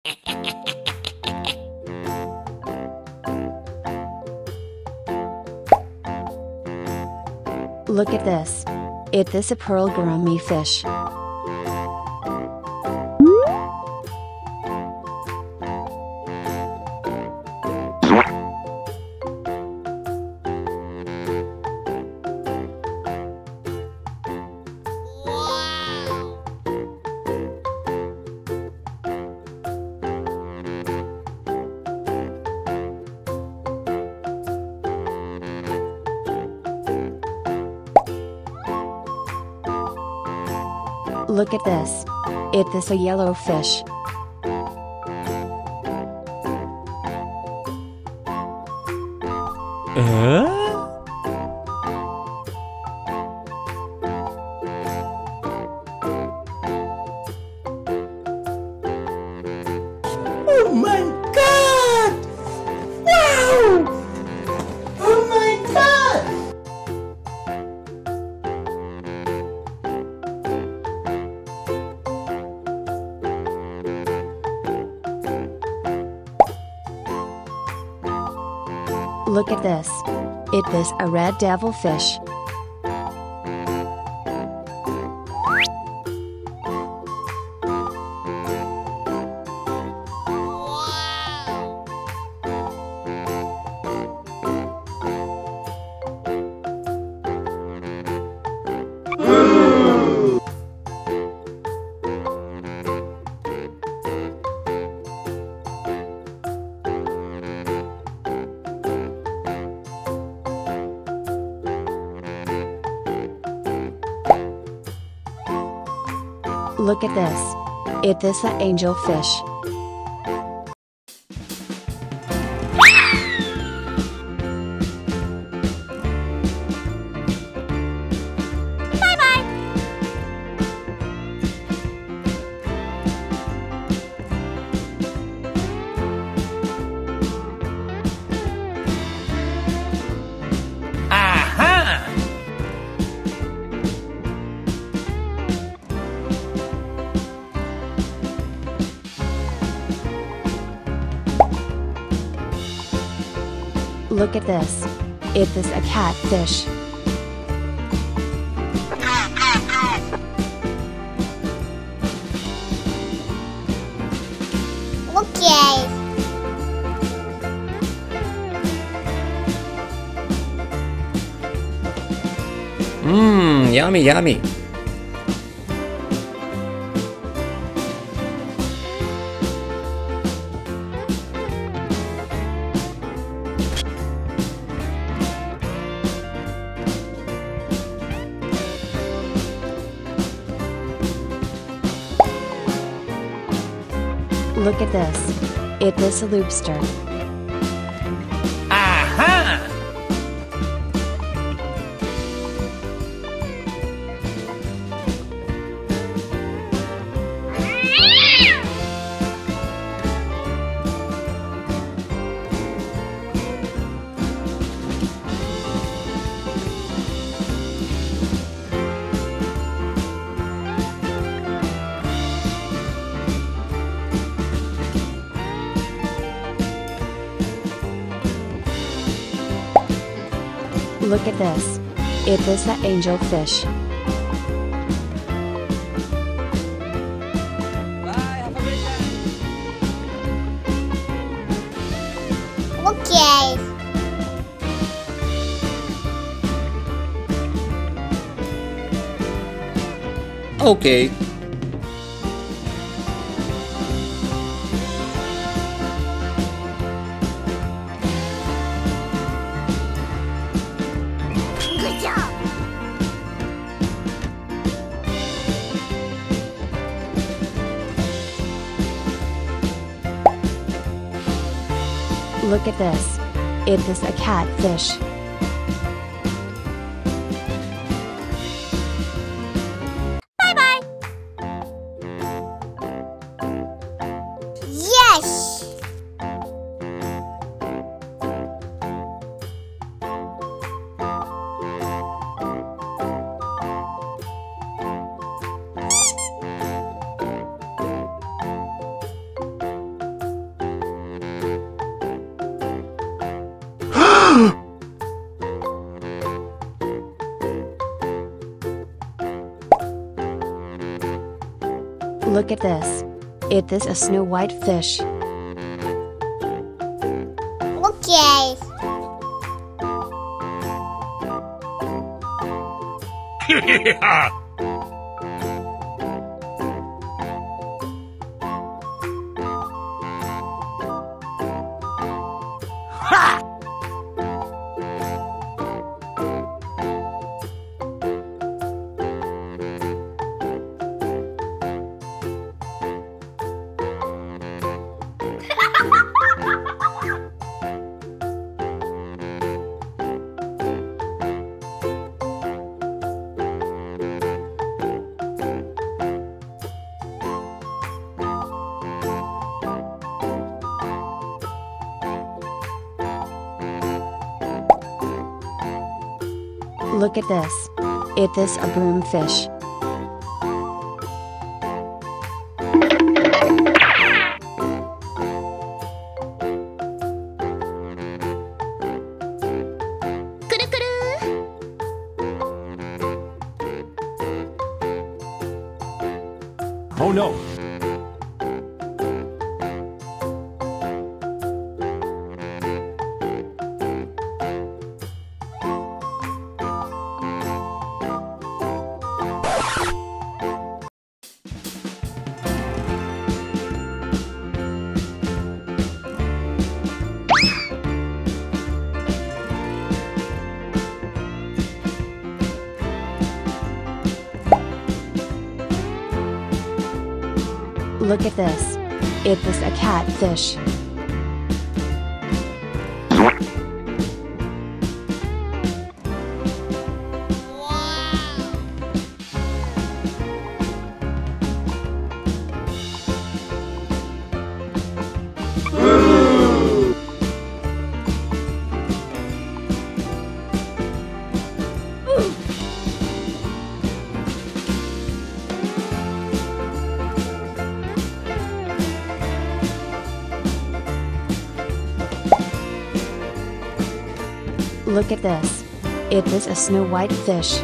Look at this. It is a pearl gourami fish. Look at this. It is a yellow fish. Oh my God! Wow! Oh my God! Look at this. It is a red devilfish. Look at this. It is an angelfish. Look at this. It is a catfish. Okay. Yummy, yummy. Look at this. It is a lobster. Aha! Look at this. It is an angelfish. Okay. Okay. Good job. Look at this. It is a catfish. Bye-bye. Yes. Look at this. It is a snow white fish. Okay. Look at this. It is a broom fish. Oh no! Look at this. It is a catfish. Look at this. It is a snow white fish.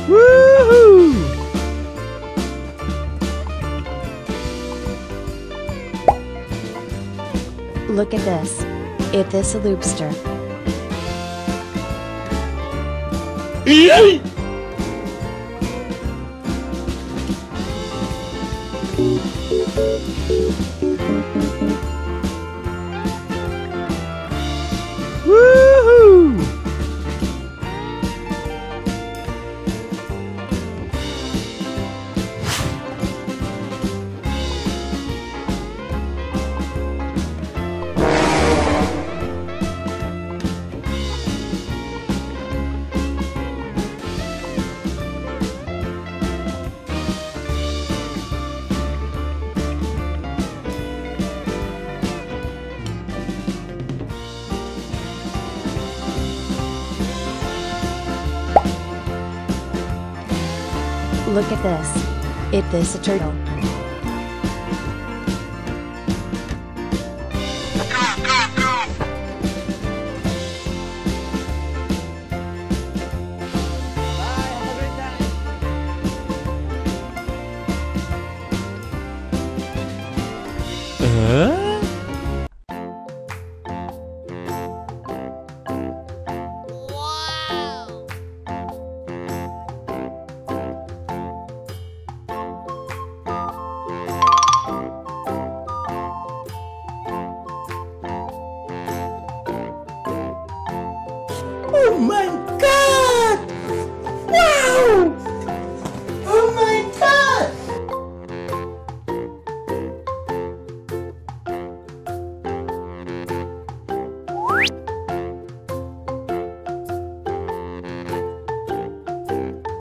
Woohoo! Look at this. It is a lobster. Woohoo! Look at this. It is a turtle. Huh?